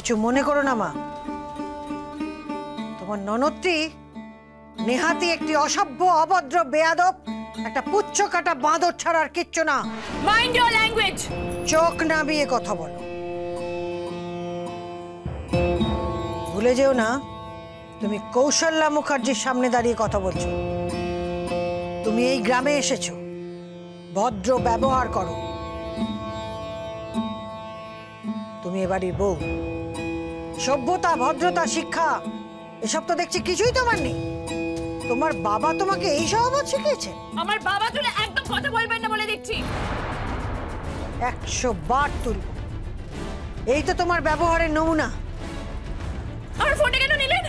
কিছু মনে করো না মা, তোমার ননদটি নেহাতি একটি অসভ্য, অভদ্র, বেয়াদব, একটা পুচ্ছ কাটা বাঁদর ছাড়া আর কিচ্ছু না। Mind your language. চোখ নামিয়ে কথা বলো। ভুলে যেও না তুমি কৌশল্যা মুখার্জির সামনে দাঁড়িয়ে কথা বলছো। তুমি এই গ্রামে এসেছো, ভদ্র ব্যবহার করো। তুমি এবাড়ির বউ, সভ্যতা, ভদ্রতা, শিক্ষা এসব তো দেখছি কিছুই তোমার নেই। তোমার বাবা তোমাকে এই স্বভাব শিখিয়েছে? আমার বাবা তুলে একদম কথা বলবেন না বলে দিচ্ছি। 100 বার তুলব। এই তো তোমার ব্যবহারের নমুনা। আমার ফোনটা কেন নিলেন?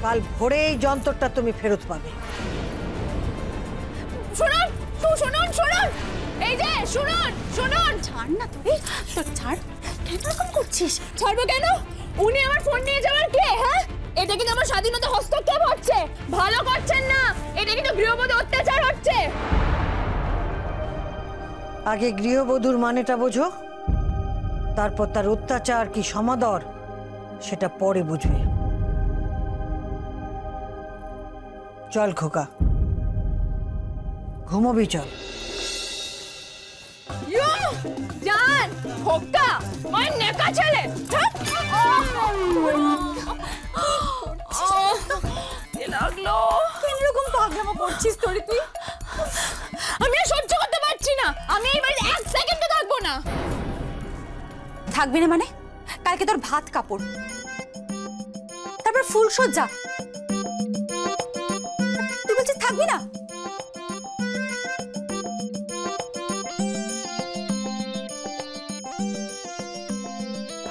কাল ভোরে এই যন্ত্রটা তুমি ফেরত পাবে। শুনুন শুনুন শুনুন, এই যে শুনুন শুনুন। ছাড় না তুই, ছাড়। কেন এরকম করছিস? ছাড়বো কেন? উনি আমার ফোন নিয়ে যাওয়ার কে? হ্যাঁ, এটা কিন্তু আমার স্বাধীনতা হস্তক্ষেপ হচ্ছে। ভালো করছেন না, এটা কিন্তু গৃহবধূ অত্যাচার হচ্ছে। আগে গৃহবধূর মানেটা বোঝো, তারপর তার অত্যাচার কি সমাদর সেটা পরে বুঝবে। চল খোকা, ঘুমোবি চল। জান খোকা, মাই নেকা ছেলে। লাগলো। কেন এরকম পাগলামো করছিস তুই? আমি আর সহ্য করতে পারছি না। আমি এই বাড়িতে 1 সেকেন্ডও থাকবো না। থাকবি না মানে? কালকে তোর ভাত কাপড়, তারপর ফুলসজ্জা, তুই বলছিস থাকবি না?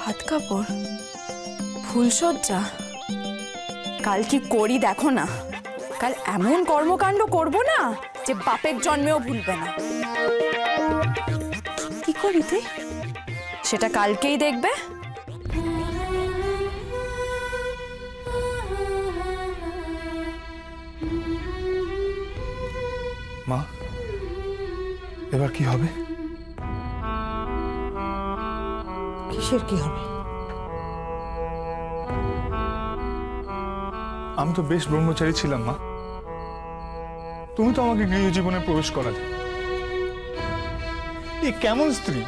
ভাত কাপড়, ফুলসজ্জা, কাল কি করি দেখো না। কাল এমন কর্মকাণ্ড করব না যে বাপের জন্মেও ভুলবে না। কি করবি তুই সেটা কালকেই দেখবে। মা, এবার কি হবে? কিসের কি হবে? আমি তো বেশ ব্রহ্মচারী ছিলাম মা। তুমি তো আমাকে গৃহজীবনে প্রবেশ করালে। এ কেমন স্ত্রী?